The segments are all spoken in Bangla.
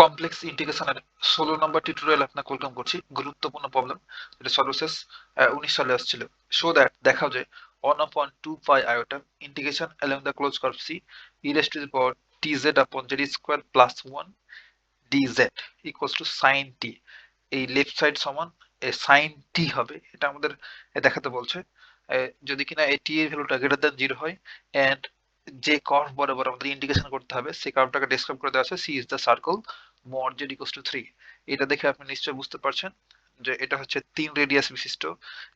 কমপ্লেক্স ইন্টিগ্রেশনের 16 নম্বর টিউটোরিয়াল আপনাকে ওয়েলকাম করছি। গুরুত্বপূর্ণ প্রবলেম, যেটা সর্বশেষ 19 সালে আসছিল। শো দ্যাট, দেখাও যে 1/2 pi iota integration along the close curve C E raise to the power tz upon z square plus 1 dz equals to sine t. এই লেফট সাইড সমান সাইন টি হবে, এটা আমাদের দেখাতে বলছে। যদি কিনা এই টি এর ভ্যালুটা গ্রেটার দ্যান 0 হয় এন্ড যে কার্ভ বরাবর আমাদের ইন্টিগ্রেশন করতে হবে সেই কার্ভটাকে ডেসক্রাইব করে দেওয়া আছে, C is the circle mod Z equals to 3। এটা দেখে আপনি নিশ্চয়ই বুঝতে পারছেন যে এটা হচ্ছে 3 রেডিয়াস বিশিষ্ট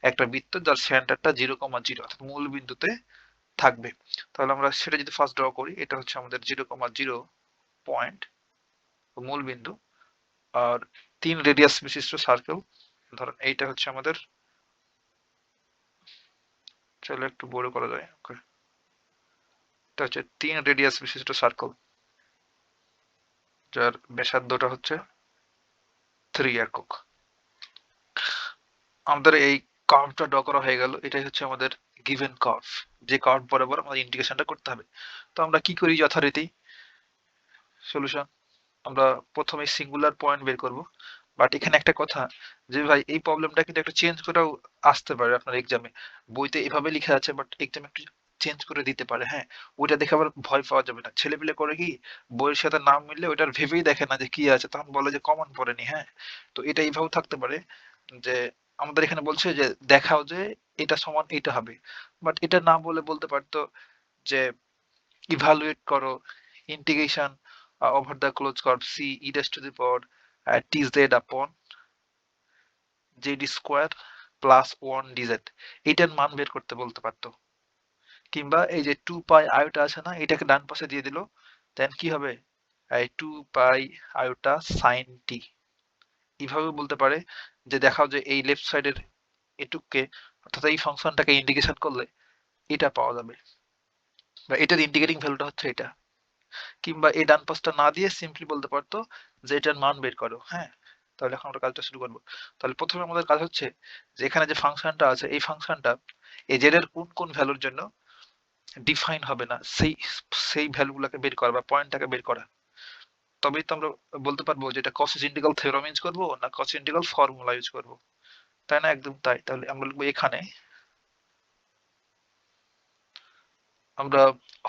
একটা বৃত্ত যার সেন্টারটা 0,0 অর্থাৎ মূল বিন্দুতে থাকবে। তাহলে আমরা সেটা যদি ফার্স্ট ড্র করি, এটা হচ্ছে আমাদের 0,0 পয়েন্ট, মূল বিন্দু। আর 3 রেডিয়াস বিশিষ্ট সার্কেল, ধরেন এইটা হচ্ছে আমাদের, চলো একটু বড় করা যায়, ওকে, এটা হচ্ছে 3 রেডিয়াস বিশিষ্ট সার্কেল যার ব্যাসার্ধটা হচ্ছে 3 একক। আমাদের এই কার্ভটা ড্র করা হয়ে গেল, এটাই হচ্ছে আমাদের গিভেন কার্ভ, যে কার্ভ বরাবর আমাদের ইন্টিগ্রেশনটা করতে হবে। তো আমরা কি করি যথারীতি সলিউশন, আমরা প্রথমে সিঙ্গুলার পয়েন্ট বের করব। বাট এখানে একটা কথা, যে ভাই এই প্রবলেমটা কিন্তু একটু চেঞ্জ করেও আসতে পারে আপনার এক্সামে। বইতে এভাবে লেখা আছে, বাট এক্সামে একটু চেঞ্জ করে দিতে পারে। হ্যাঁ, ওইটা দেখে আবার ভয় পাওয়া যাবে না। ছেলেপিলে করে কি, বইয়ের সাথে নাম মিললে ওইটার ভেবেই দেখে না যে কি আছে, তখন বলে যে কমন পড়েনি। হ্যাঁ, তো এটা এইভাবেও থাকতে পারে যে আমাদের এখানে বলছে যে দেখাও যে এটা সমান এটা হবে, বাট এটা না বলে বলতে পারতো যে ইভালুয়েট করো integration over the close curve C E raise to the power tz upon z square plus 1 dz, এটার মান বের করতে বলতে পারতো। কিংবা এই যে 2 পাই আয়োটা আছে না, এটাকে ডান পাশে দিয়ে দিল, দেন কি হবে, এই 2 পাই আয়োটা সাইন টি। এইভাবে বলতে পারে যে দেখাও যে এই লেফট সাইডের এটুককে, অর্থাৎ এই ফাংশনটাকে ইন্টিগ্রেশন করলে এটা পাওয়া যাবে, বা এটার ইন্টিগ্রেটিং ভ্যালুটা হচ্ছে এটা। কিংবা এই ডান পাশটা না দিয়ে সিম্পলি বলতে পারতো যে এটার মান বের করো। হ্যাঁ, তাহলে এখন আমরা কাজটা শুরু করবো। তাহলে প্রথমে আমাদের কাজ হচ্ছে যে এখানে যে ফাংশনটা আছে, এই ফাংশনটা এই জেড এর কোন কোন ভ্যালুর জন্য ডিফাইন হবে না, সেই সেই ভ্যালুগুলোকে বের করা বা পয়েন্টটাকে বের করা। তবেই তো আমরা বলতে পারবো যে এটা কসেস ইন্টিগ্রাল থিওরেম ইউজ করবো না কসেস ইন্টিগ্রাল ফর্মুলা ইউজ করবো, তাই না? একদম তাই। তাহলে আমরা লিখবো এখানে আমরা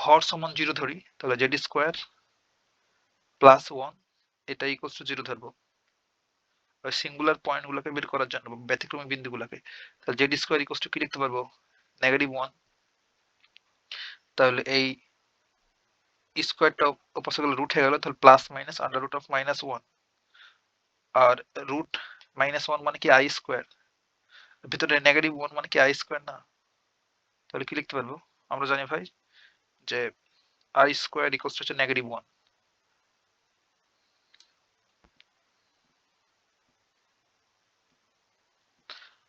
হর সমান 0 ধরি, তাহলে জেড স্কোয়ার প্লাস 1 এটা ইকুয়ালস টু 0 ধরবো সিঙ্গুলার পয়েন্ট গুলোকে বের করার জন্য, ব্যতিক্রমী বিন্দুগুলোকে। তাহলে জেড স্কোয়ার ইকুয়ালস টু কি লিখতে পারবো, -1। তাহলে এই স্কোয়ারটা ওপাশে গেলে রুট হয়ে গেল, তাহলে plus minus under root of -1। আর রুট -1 মানে কি আই স্কোয়ার, ভিতরে -1 মানে কি আই স্কোয়ার না? তাহলে কি লিখতে পারবো, আমরা জানি ভাই যে আই স্কোয়ার ইকুয়ালস টু হচ্ছে -1।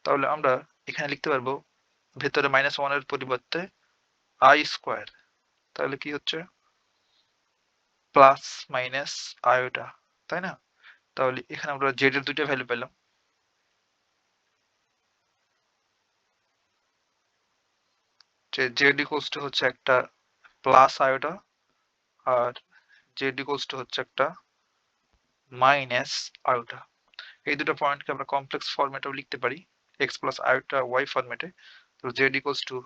তাহলে আমরা এখানে লিখতে পারবো ভেতরে -1 এর পরিবর্তে আই স্কোয়ার, তাহলে কি হচ্ছে প্লাস মাইনাস আয়োটা, তাই না? তাহলে এখানে আমরা জেড এর দুইটা ভ্যালু পেলাম, যে জেড ইকুয়ালস টু হচ্ছে একটা প্লাস আয়োটা, আর জেড ইকুয়ালস টু হচ্ছে একটা মাইনাস আয়োটা। এই দুটো পয়েন্টকে আমরা কমপ্লেক্স ফরম্যাটেও লিখতে পারি, এক্স প্লাস আয়োটা ওয়াই ফরম্যাটে। তো Z equals two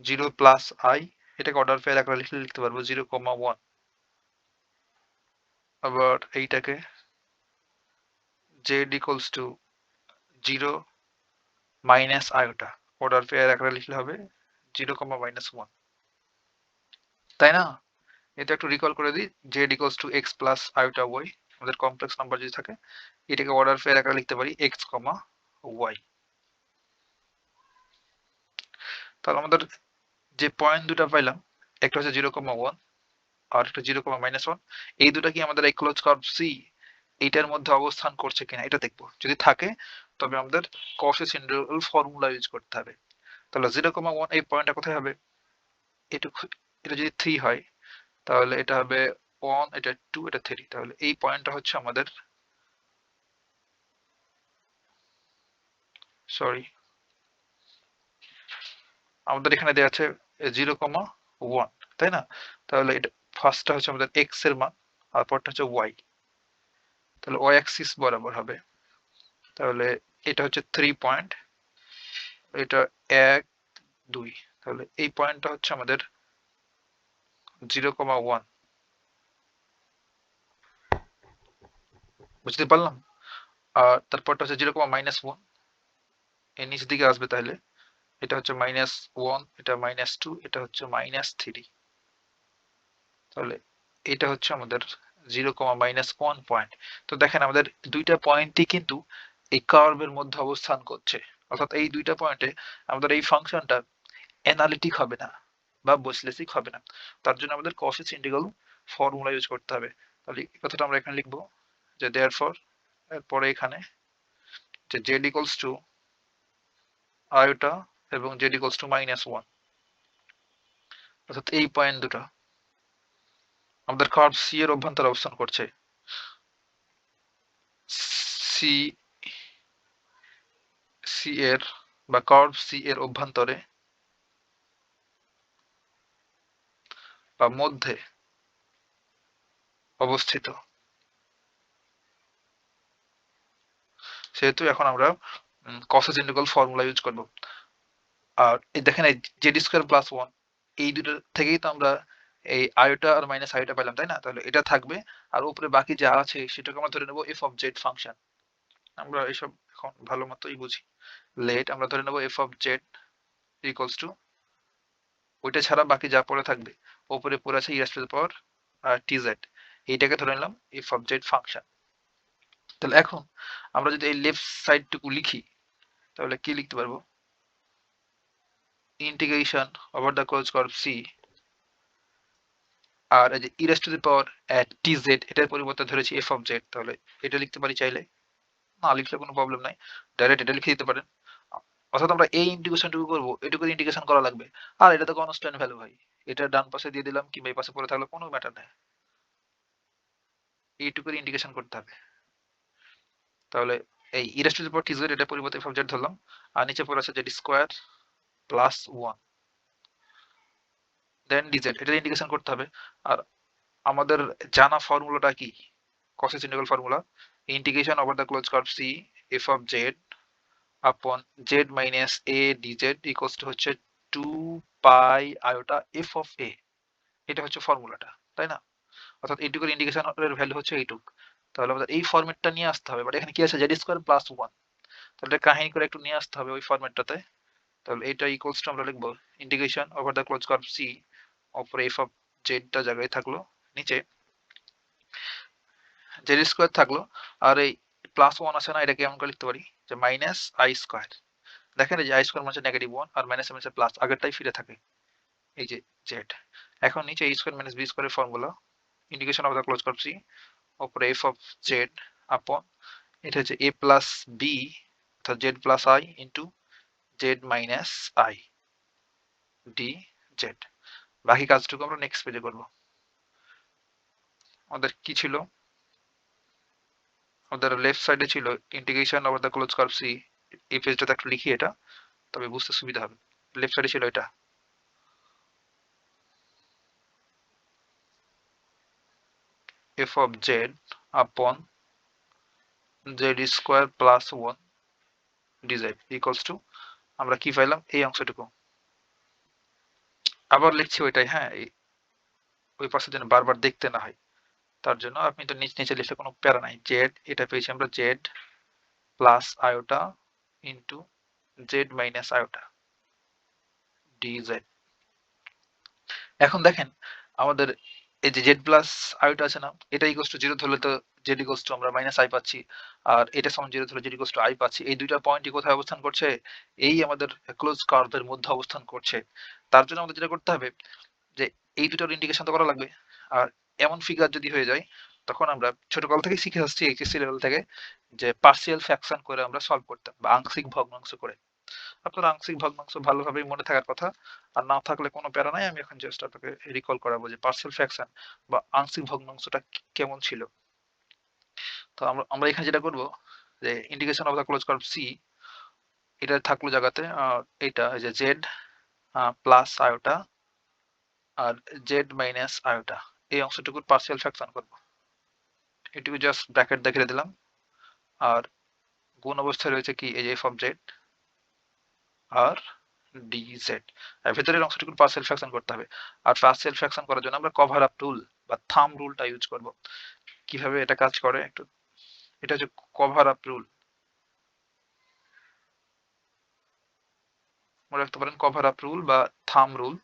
0 plus I, এটাকে অর্ডার পেয়ার আকারে লিখলে লিখতে পারবো 0,1। আবার এইটাকে Z equals two 0 minus iota, order pair আকারে লিখলে হবে 0,-1, তাই না? এটা একটু রিকল করে দিই, Z equals to X plus iota Y, আমাদের কমপ্লেক্স নাম্বার যদি থাকে এটাকে অর্ডার পেয়ার আকারে লিখতে পারি এক্স কমা ওয়াই। তাহলে আমাদের যে পয়েন্ট দুটো পাইলাম, একটা হচ্ছে 0,1 আর একটা 0,-1, এই দুটা কি আমাদের এই ক্লোজ কার্ভ সি এইটার মধ্যে অবস্থান করছে কিনা এটা দেখবো। যদি থাকে তবে আমাদের কসেস ইন্টিগ্রাল ফর্মুলা ইউজ করতে হবে। তাহলে 0,1 এই পয়েন্টটা কোথায় হবে, এটুকু, এটা যদি 3 হয় তাহলে এটা হবে 1, এটা 2, এটা 3। তাহলে এই পয়েন্টটা হচ্ছে আমাদের, সরি, আমাদের এখানে দেওয়া আছে 0,1, তাই না? তাহলে এটা ফার্স্টটা হচ্ছে আমাদের x এর মান আর পরটা হচ্ছে y। তাহলে y অ্যাক্সিস বরাবর হবে। তাহলে এটা হচ্ছে 3 পয়েন্ট, এটা 1 2। তাহলে এই পয়েন্টটা হচ্ছে আমাদের 0,1। বুঝতে পারলাম? আর তারপরটা হচ্ছে 0,-1, এর নিচের দিকে আসবে। তাহলে এটা হচ্ছে -1, এটা -2, এটা হচ্ছে -3। তাহলে এটা হচ্ছে আমাদের 0,-1 পয়েন্ট। তো দেখেন আমাদের দুইটা পয়েন্টই কিন্তু এই কার্ভের মধ্যে অবস্থান করছে। অর্থাৎ এই দুইটা পয়েন্টে আমাদের এই ফাংশনটা অ্যানালিটিক হবে না বা বৈশ্লেষিক হবে না। তার জন্য আমাদের কসেস ইন্টিগ্রাল ফর্মুলা ইউজ করতে হবে। তাহলে এই কথাটা আমরা এখানে লিখবো যে দেয়ারফর, এরপরে এখানে যে z ইকুয়ালস টু আয়োটা এবং z ইকুয়ালস টু -1, অর্থাৎ এই পয়েন্ট দুটো আমাদের কার্ভ সি এর অভ্যন্তরে অবস্থান করছে। সি সি এর বা কার্ভ সি এর অভ্যন্তরে বা মধ্যে অবস্থিত। সেহেতু এখন আমরা কসেস ইন্টিগ্রাল ফর্মুলা ইউজ করব। আর এই দেখেন এই জেড স্কোয়ার প্লাস 1, এই দুটো থেকেই তো আমরা এই আয়োটা আর মাইনাস আয়োটা পেলাম, তাই না? তাহলে এটা থাকবে আর উপরে বাকি যা আছে সেটাকে আমরা ধরে নেব এফ অফ জেড ফাংশন। আমরা এসব এখন ভালো মতোই বুঝি। লেট আমরা ধরে নেব F of Z equals two ওইটা ছাড়া বাকি যা পড়ে থাকবে, উপরে পড়ে আছে ইরাস টু দ্য পাওয়ার টিজেড, এইটাকে ধরে নিলাম এফ অফ জেড ফাংশন। তাহলে এখন আমরা যদি এই লেফট সাইডটুকু লিখি তাহলে কি লিখতে পারবো? Integration over the close curve c, আর এই যে e raise to the power tz এটার পরিবর্তে ধরেছি এফ অফ জেড। তাহলে এটা লিখতে পারি চাইলে, না লিখলে কোনো প্রবলেম নাই, ডাইরেক্ট এটা লিখে দিতে পারেন। অর্থাৎ আমরা এই ইন্টিগ্রেশনটুকু করবো, এটুকু ইন্টিগ্রেশন করা লাগবে। আর এটা তো কনস্ট্যান্ট ভ্যালু ভাই, এটা ডান পাশে দিয়ে দিলাম কিংবা এই পাশে পড়ে থাকলে কোনো ম্যাটার নেই, এইটুকুর ইন্টিগ্রেশন করতে হবে। তাহলে এই e raise to the power tz এটা পরিবর্তে এফ অফ জেড ধরলাম, আর নিচে পড়ে আছে z square plus 1 then dz, এটা ইন্টিগ্রেশন করতে হবে। আর আমাদের জানা ফর্মুলাটা কি? Cauchy's integral formula, integration over the close curve C F of Z upon z minus a dz equals to হচ্ছে 2 pi iota f of a. এটা হচ্ছে ফর্মুলাটা, তাই না? অর্থাৎ এইটুকুর ইন্টিগ্রেশনের ভ্যালু হচ্ছে এইটুক। তাহলে আমাদের এই ফরম্যাটটা নিয়ে আসতে হবে। বাট এখানে কি আছে? Z square plus 1। তাহলে এটা কাহিনী করে একটু নিয়ে আসতে হবে ওই ফরম্যাটটাতে। তাহলে এটা ইকুয়ালস টু আমরা লিখবো integration over the close curve C, উপরে এফ অফ জেডটা জায়গায় থাকলো, নিচে জেড স্কোয়ার থাকলো, আর এই প্লাস 1 আছে না, এটাকে এমন করে লিখতে পারি যে মাইনাস আই স্কোয়ার। দেখেন এই যে আই স্কোয়ার মানে -1 আর মাইনাস মাইনাসে প্লাস, আগেরটাই ফিরে থাকে এই যে জেড। এখন নিচে a স্কোয়ার মাইনাস বি স্কোয়ারের formula, integration of the close curve C উপরে এফ অফ জেড আপন এটা হচ্ছে a প্লাস বি অর্থাৎ Z plus I into Z minus I D Z. বাকি কাজটুকু আমরা নেক্সট পেজে করবো। আমাদের কি ছিল? আমাদের লেফট সাইডে ছিল integration over the close curve C, এই পেজটাতে একটু লিখি এটা, তবে বুঝতে সুবিধা হবে। লেফট সাইডে ছিল এটা F of Z upon z square plus 1 DZ equals to আমরা কি পাইলাম? এই অংশটুকু আবার লিখছি ওইটাই, হ্যাঁ, ওই পাশে যেন বারবার দেখতে না হয় তার জন্য। আপনি তো নিচে লিখলে কোনো প্যারা নাই। জেড এটা পেয়েছি আমরা Z plus iota into Z minus iota DZ. এখন দেখেন আমাদের এই যে জেড প্লাস আয়োটা আছে না, এটা ইকুয়ালস টু 0 ধরলে তো জেড ইকুয়ালস টু আমরা মাইনাস আই পাচ্ছি, আর এটা সমান 0 ধরলে জেড ইকুয়ালস টু আই পাচ্ছি। এই দুইটা পয়েন্টই কোথায় অবস্থান করছে? এই আমাদের ক্লোজ কার্ভের মধ্যে অবস্থান করছে। তার জন্য আমাদের যেটা করতে হবে যে এই দুটোর ইন্টিগ্রেশন তো করা লাগবে। আর এমন ফিগার যদি হয়ে যায় তখন আমরা ছোটকাল থেকেই শিখে আসছি এইচএসসি লেভেল থেকে যে পার্সিয়াল ফ্র্যাকশন করে আমরা সলভ করতাম, বা আংশিক ভগ্নাংশ করে। আপনার আংশিক ভগ্নাংশ ভালোভাবেই মনে থাকার কথা, আর না থাকলে কোনো প্যারা নাই। আমি এখন জাস্ট আপনাকে রিকল করাবো যে পার্সিয়াল ফ্র্যাকশন বা আংশিক ভগ্নাংশটা কেমন ছিল। তো আমরা আমরা এখানে যেটা করব যে integration of the close curve C, এটা থাকলো জায়গাতে এটা যে জেড প্লাস আয়োটা আর জেড মাইনাস আয়োটা এই অংশটুকুর পার্সিয়াল ফ্র্যাকশন করব। এটুকু জাস্ট ব্র্যাকেট দেখিয়ে দিলাম। আর গুণ অবস্থায় রয়েছে কি, এই যে এফ অফ জেড আর ডিজেড। আর ভেতরের অংশটুকুর পার্সিয়াল ফ্র্যাকশন করতে হবে। আর পার্সিয়াল ফ্র্যাকশন করার জন্য আমরা কভার আপ রুল বা থাম রুলটা ইউজ করব। কিভাবে এটা কাজ করে একটু, এটা হচ্ছে কভার আপ রুল, মনে রাখতে পারেন কভার আপ রুল বা থাম রুল।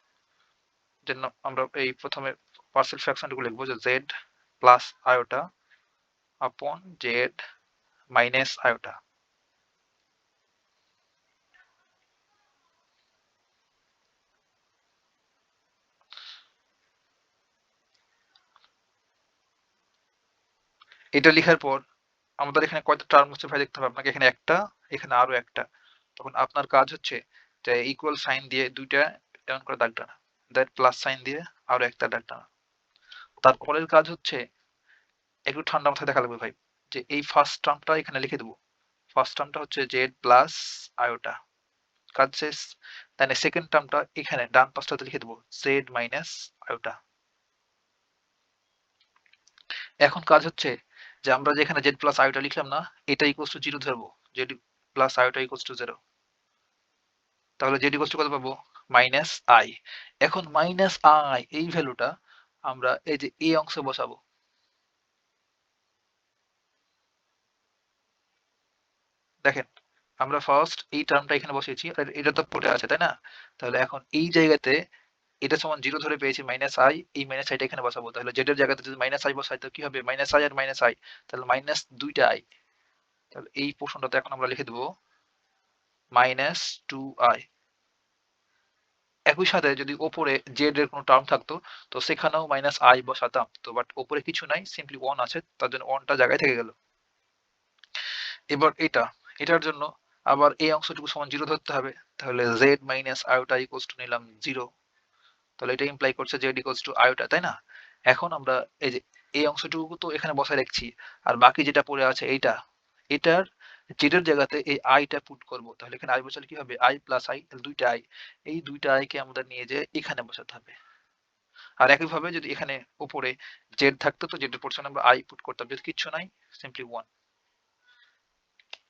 জন্য আমরা এই প্রথমে পার্সিয়াল ফ্র্যাকশনটুকু লিখবো যে জেড প্লাস আয়োটা আপন জেড মাইনাস আয়োটা। এটা লেখার পর আমাদের এখানে কয়টা টার্ম হচ্ছে ভাই দেখতে হবে আপনাকে, এখানে একটা, এখানে আরো একটা। তখন আপনার কাজ হচ্ছে যে ইকুয়াল সাইন দিয়ে দুইটা এমন করে দাগ টানা, দেন প্লাস সাইন দিয়ে আরো একটা দাগ টানা। তারপরের কাজ হচ্ছে একটু ঠান্ডা মাথায় দেখা লাগবে ভাই, যে এই ফার্স্ট টার্মটা এখানে লিখে দেবো। ফার্স্ট টার্মটা হচ্ছে জেড প্লাস আয়োটা, কাজ শেষ। দেন সেকেন্ড টার্মটা এখানে ডান পাশটাতে লিখে দেবো জেড মাইনাস আয়োটা। এখন কাজ হচ্ছে যে আমরা যেখানে জেড প্লাস আয়োটা লিখলাম না, এটা ইকুয়ালস টু জিরো ধরবো, Z plus iota equals to zero. তাহলে জেড ইকুয়ালস টু কত পাবো, মাইনাস আই। এখন মাইনাস আই এই ভ্যালুটা আমরা এই যে এই অংশে বসাবো। দেখেন আমরা ফার্স্ট এই টার্মটা এখানে বসিয়েছি, আর এটা তো পড়ে আছে তাই না। তাহলে এখন এই জায়গাতে এটা সমান জিরো ধরে পেয়েছি মাইনাস আই, এই মাইনাস আইটা এখানে বসাবো। তাহলে জেড এর জায়গাতে যদি মাইনাস আই বসাই তো কি হবে, মাইনাস আই আর মাইনাস আই, তাহলে মাইনাস দুইটা আই। তাহলে এই পোর্শনটাতে এখন আমরা লিখে দেবো মাইনাস টু আই। একই সাথে যদি ওপরে জেড এর কোনো টার্ম থাকতো তো সেখানেও মাইনাস আই বসাতাম, তো বাট ওপরে কিছু নাই, সিম্পলি ওয়ান আছে, তার জন্য ওয়ানটা জায়গায় থেকে গেল। এবার এটার জন্য আবার এই অংশটুকু সমান জিরো ধরতে হবে। তাহলে Z minus iota equals to নিলাম জিরো। তাহলে এটা ইমপ্লাই করছে জেড ইকুয়ালস টু আয়োটা, তাই না। এখন আমরা এই যে এই অংশটুকু তো এখানে বসায় রাখছি, আর বাকি যেটা পড়ে আছে এইটা, এটার জেডের জায়গাতে এই আইটা পুট করব। তাহলে এখানে আই বসালে কি হবে, আই প্লাস আই, দুইটা আই। এই দুইটা আইকে আমাদের নিয়ে যে এখানে বসাতে হবে। আর একইভাবে যদি এখানে উপরে জেড থাকতো তো জেড এর পোর্শন আমরা আই পুট করতাম, যদি কিচ্ছু নাই সিম্পলি ওয়ান।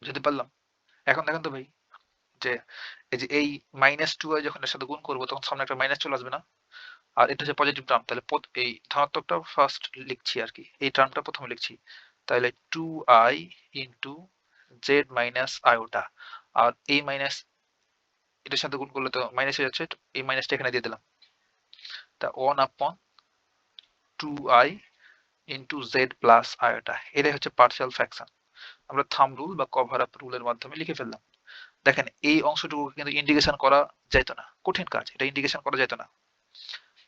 বুঝতে পারলাম। এখন দেখেন তো ভাই, যে এই যে এই মাইনাস টু আই যখন এর সাথে গুণ করবো তখন সামনে একটা মাইনাস চলে আসবে না। আর এটা হচ্ছে পজিটিভ টার্ম, তাহলে এই ধনাত্মকটা ফার্স্ট লিখছি আর কি, এই টার্মটা প্রথমে লিখছি। তাহলে two I into Z minus iota. আর এই মাইনাস এটার সাথে গুণ করলে তো মাইনাস হয়ে যাচ্ছে, তো এই মাইনাসটা এখানে দিয়ে দিলাম। তা one upon two I into Z plus iota, এটাই হচ্ছে পার্শিয়াল ফ্র্যাকশন। আমরা থাম্ব রুল বা কভার আপ রুলের মাধ্যমে লিখে ফেললাম। দেখেন এই অংশটুকু কিন্তু ইন্টিগ্রেশন করা যেত না, কঠিন কাজ, এটা ইন্টিগ্রেশন করা যেত না।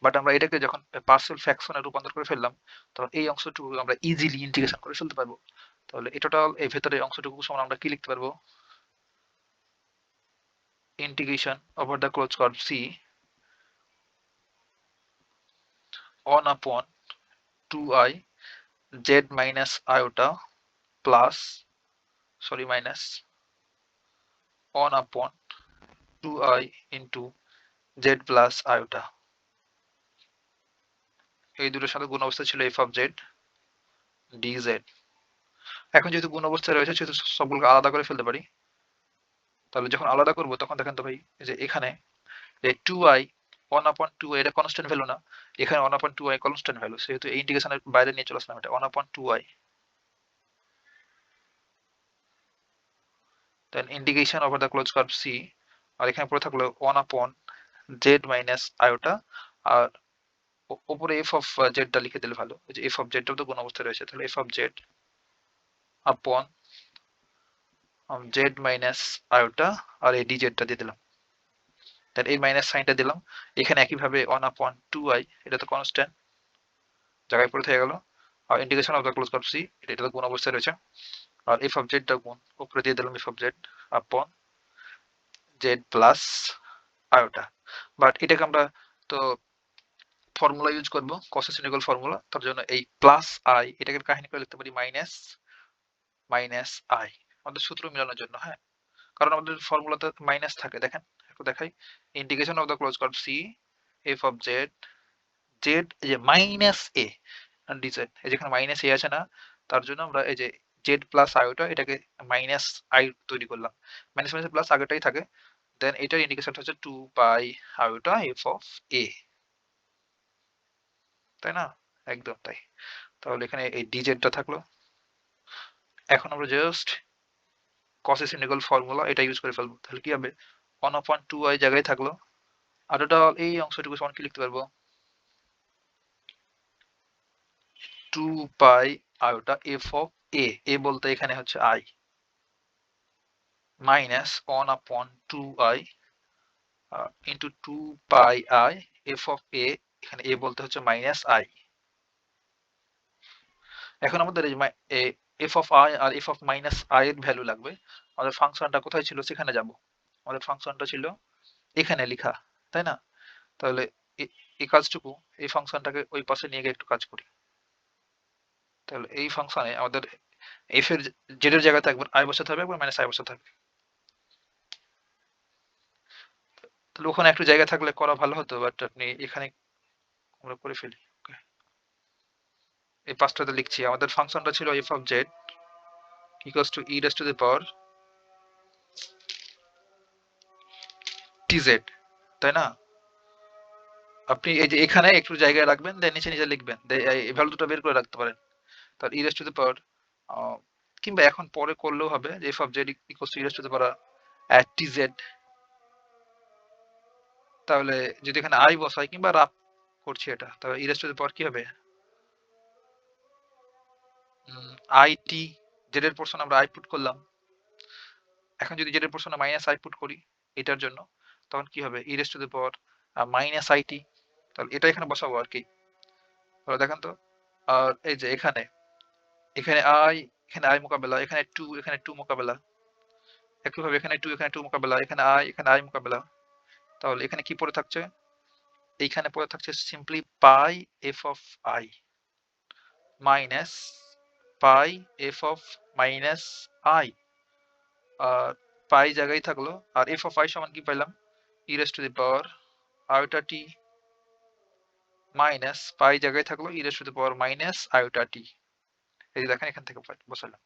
বাট আমরা এটাকে যখন পার্সিয়াল ফ্র্যাকশনে রূপান্তর করে ফেললাম, তখন এই অংশটুকু আমরা ইজিলি ইন্টিগ্রেশন করে ফেলতে পারবো। তাহলে এই টোটাল এই ভেতরে অংশটুকু সমান আমরা কি লিখতে পারবো, integration over the close curve c one upon two i z minus iota plus, sorry minus, one upon two I into Z plus iota. এই দুটোর সাথে গুণ অবস্থা ছিল এফ অফ জেড ডিজেড। এখন যেহেতু গুণ অবস্থায় রয়েছে সেহেতু সবগুলোকে আলাদা করে ফেলতে পারি। তাহলে যখন আলাদা করবো তখন দেখেন তো ভাই, এই যে এখানে যে two I one upon two এটা কনস্ট্যান্ট ভ্যালু না, এখানে one upon two I constant value, সেহেতু এই ইন্টিগ্রেশনের বাইরে নিয়ে চলে আসলাম, এটা one upon two i. Then integration over the close curve c, আর এখানে পড়ে থাকলো one upon z minus iota. আর উপরে এফ অফ জেডটা লিখে দিলে ভালো, এই যে এফ অফ জেডটাও তো কোন অবস্থায় রয়েছে, তাহলে F of Z upon z minus iota, আর এই ডিজেডটা দিয়ে দিলাম। দেন এই মাইনাস সাইনটা দিলাম। এখানে একইভাবে ওয়ান আপন টু আই, এটা তো কনস্ট্যান্ট জায়গায় পড়ে থেকে গেল। আর integration of the close curve C, এটা তো কোন অবস্থায় রয়েছে। আর এফ অফ জেডটা গুণ উপরে দিয়ে দিলাম F of Z upon Z plus iota. But এটাকে আমরা তো ফর্মুলা ইউজ করবো, কসেসিনিকল ফর্মুলা, তার জন্য এই প্লাস আই এটাকে কাহিনী করে লিখতে পারি মাইনাস মাইনাস আই, আমাদের সূত্র মেলানোর জন্য। হ্যাঁ, কারণ আমাদের ফর্মুলাতে মাইনাস থাকে। দেখেন একটু দেখাই, integration of the close curve C F of Z Z এই যে মাইনাস এ ডিজেড, এই যেখানে মাইনাস এ আছে না, তার জন্য আমরা এই যে জেড প্লাস আইওটা এটাকে মাইনাস আই তৈরি করলাম, মাইনাস মাইনাস প্লাস আগেটাই থাকে, দেন এটার ইন্ডিকেশনটা হচ্ছে 2 পাই আইওটা এফ অফ এ, তাই না? একদম তাই। তাহলে এখানে এই ডিজেডটা থাকলো। এখন আমরা জাস্ট কসেস ইন্টিগ্রাল ফর্মুলা এটা ইউজ করে ফেলবো। তাহলে কি হবে, 1/2i জায়গায় থাকলো, আর ওটা এই অংশটুকু সমান কি লিখতে পারবো, 2 পাই আইওটা এফ অফ এ বলতে এখানে হচ্ছে I, minus 1/2i into 2 pi I F of এখানে এ বলতে হচ্ছে মাইনাস আই। এখন আমাদের এই এফ অফ আই আর এফ অফ মাইনাস আই এর ভ্যালু লাগবে। আমাদের ফাংশনটা কোথায় ছিল সেখানে যাব, আমাদের ফাংশনটা ছিল এখানে লেখা, তাই না? তাহলে এই কাজটুকু, এই ফাংশনটাকে ওই পাশে নিয়ে গিয়ে একটু কাজ করি। তাহলে এই ফাংশনে আমাদের এফ এর জেড এর জায়গাতে একবার আই বসাতে হবে, একবার মাইনাস আই বসাতে হবে। তাহলে ওখানে একটু জায়গা থাকলে করা ভালো হতো, বাট আপনি এখানে আমরা করে ফেলি। এই পাঁচটাতে লিখছি, আমাদের ফাংশনটা ছিল F of Z equals to E raise to the power T Z, তাই না? আপনি এই যে এখানে একটু জায়গায় রাখবেন, দেন নিচে নিচে লিখবেন, এই ভ্যালু দুটো বের করে রাখতে পারেন। তার ই রেজ টু দি পাওয়ার, কিংবা এখন পরে করলেও হবে, যে F of Z equals to E raise to the power T Z. তাহলে যদি এখানে আই বসাই, কিংবা রাফ করছি এটা, তাহলে ই রেজ টু দি পাওয়ার কি হবে, আই টি, জেড এর পোরশন আমরা আই পুট করলাম, এখন যদি জেড এর পোরশনে মাইনাস আই পুট করি এটার জন্য, তখন কি হবে, e raise to the power minus i t. তাহলে এটা এখানে বসাবো আর কি। তাহলে দেখেন তো, আর এই যে এখানে এখানে আই, এখানে আই মোকাবেলা, এখানে টু, এখানে টু মোকাবেলা, একইভাবে এখানে টু, এখানে টু মোকাবেলা, এখানে আই মোকাবেলা। তাহলে এখানে কি পড়ে থাকছে, এইখানে পড়ে থাকছে simply pi f of i minus pi f of minus I, আর পাই জায়গায় থাকলো, আর এফ অফ আই সমান কি পাইলাম, e raise to the power iota t, minus pi জায়গায় থাকলো e raise to the power minus iota t. এই যে দেখেন এখান থেকে বসালাম।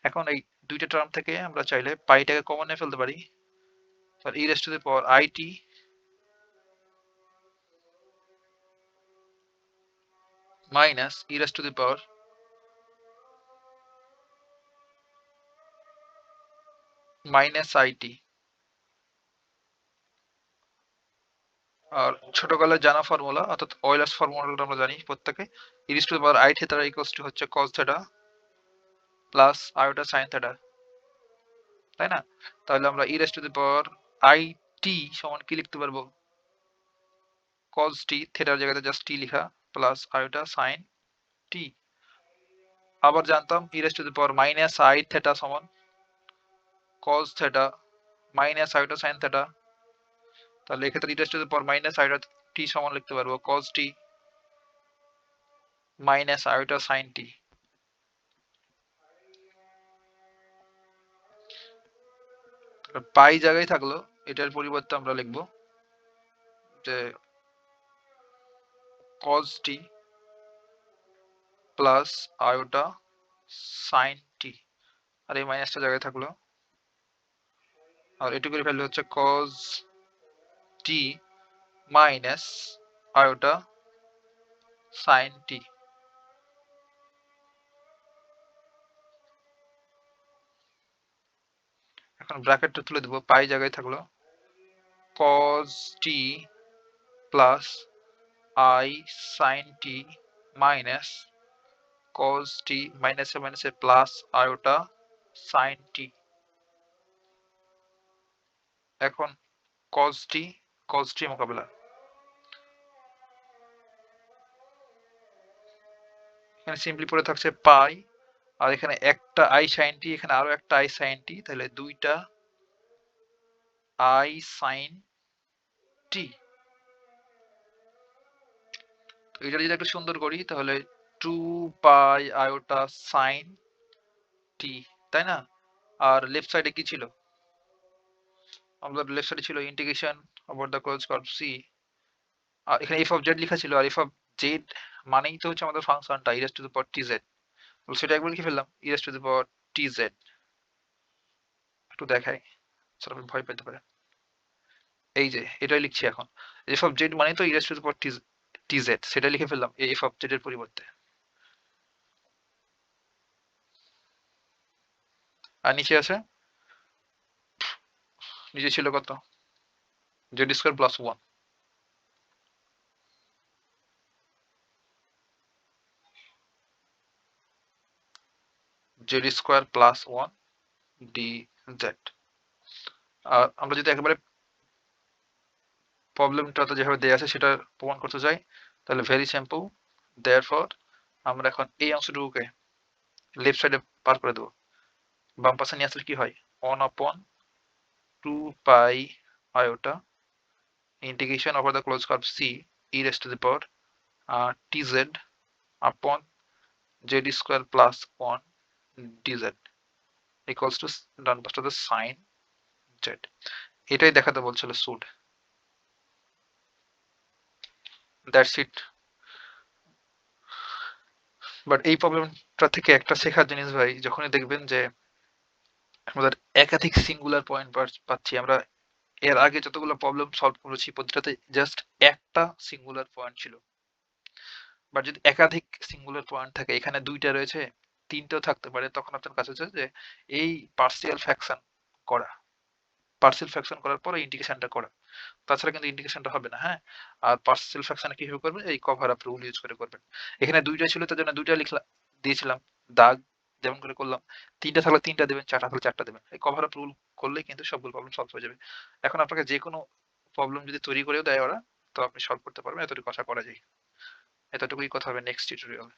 এখন এই দুইটা টার্ম থেকে আমরা চাইলে পাইটাকে কমন নিয়ে ফেলতে পারি, e raise to the power i t minus e raise to the power minus i t. আর ছোটকালের জানা ফর্মুলা, অর্থাৎ অয়েলার্স ফর্মুলাটা আমরা জানি প্রত্যেকে, e raise to the power i theta equals to হচ্ছে cos theta plus iota sine theta, তাই না? তাহলে আমরা e raise to the power i t সমান কি লিখতে পারবো, কস টি, থিটার জায়গাতে জাস্ট টি লেখা, প্লাস আইওটা সাইন টি। আবার জানতাম e raise to the power minus i theta সমান cos theta minus iota sine theta. তাহলে এক্ষেত্রে e raise to the power minus iota t সমান লিখতে পারবো কস টি মাইনাস আইওটা সাইন টি। পাই জায়গায় থাকলো, এটার পরিবর্তে আমরা লিখবো যে cos t plus iota sine t, আর এই মাইনাসটা জায়গায় থাকলো, আর এটুকুর ভ্যালু হচ্ছে cos t minus iota sine t. এখন ব্র্যাকেটটা তুলে দেবো, পাই জায়গায় থাকলো cos t plus i sin t minus cos t মাইনাসে মাইনাসে প্লাস আয়োটা সাইন টি। এখন cos t মোকাবেলা, এখানে সিম্পলি পড়ে থাকছে পাই, আর এখানে একটা i sin t, এখানে আরো একটা i sin t, তাহলে দুইটা i sin t। তো এটা যদি একটু সুন্দর করি, তাহলে 2 পাই আয়োটা সাইন টি, তাই না? আর লেফট সাইডে কি ছিল, আমাদের লেফট সাইডে ছিল integration over the close curve c, আর এখানে এফ অফ জেড লেখা ছিল, আর এফ অফ জেড মানেই তো হচ্ছে আমাদের ফাংশনটা e raise to the power t z. তো সেটা একবার লিখে ফেললাম e raise to the power t z. একটু দেখাই, স্যার আপনি ভয় পেতে পারেন। এই যে এটাই লিখছি এখন, এফ অফ জেড মানে তো e raise to the power t z, সেটা লিখে ফেললাম এই এফ অফ জেড এর পরিবর্তে। আর নিচে আছে, নিচে ছিল কত, z square plus one, z square plus one d z. আর আমরা যদি একেবারে প্রবলেমটাতে যেভাবে দেওয়া আছে সেটা প্রমাণ করতে চাই, তাহলে ভেরি সিম্পল, দেয়ারফর আমরা এখন এই অংশটুকুকে লেফট সাইডে পার করে দেবো। বাম পাশে নিয়ে আসলে কি হয়, 1/2 iota integration over the close curve C E raise to the power t z upon z square plus one dz equals to ডান পাশটাতে সাইন জেড। এটাই দেখাতে বলছিল সুড। That's it. বাট এই প্রবলেমটা থেকে একটা শেখার জিনিস ভাই, যখনই দেখবেন যে আমাদের একাধিক সিঙ্গুলার পয়েন্ট পাচ্ছি, আমরা এর আগে যতগুলো প্রবলেম সলভ করেছি প্রতিটাতে জাস্ট একটা সিঙ্গুলার পয়েন্ট ছিল। বাট যদি একাধিক সিঙ্গুলার পয়েন্ট থাকে, এখানে দুইটা রয়েছে, তিনটেও থাকতে পারে, তখন আপনার কাছে হচ্ছে যে এই পার্সিয়াল ফ্র্যাকশন করা, পার্সিয়াল ফ্র্যাকশন করার পরে ইন্টিগ্রেশনটা করা, তাছাড়া কিন্তু ইন্টিগ্রেশনটা হবে না। হ্যাঁ, আর পার্সিয়াল ফ্র্যাকশন কিভাবে করবেন, এই কভার আপ রুল ইউজ করে করবেন। এখানে দুইটা ছিল তার জন্য দুইটা লিখলাম, দিয়েছিলাম দাগ, যেমন করে করলাম। তিনটা থাকলে তিনটা দেবেন, চারটা থাকলে চারটা দেবেন। এই কভার আপ রুল করলেই কিন্তু সবগুলো প্রবলেম সলভ হয়ে যাবে। এখন আপনাকে যে কোনো প্রবলেম যদি তৈরি করেও দেয় ওরা, তো আপনি সলভ করতে পারবেন, এতটুকু কথা করা যায়। এতটুকুই কথা হবে নেক্সট টিউটোরিয়াল।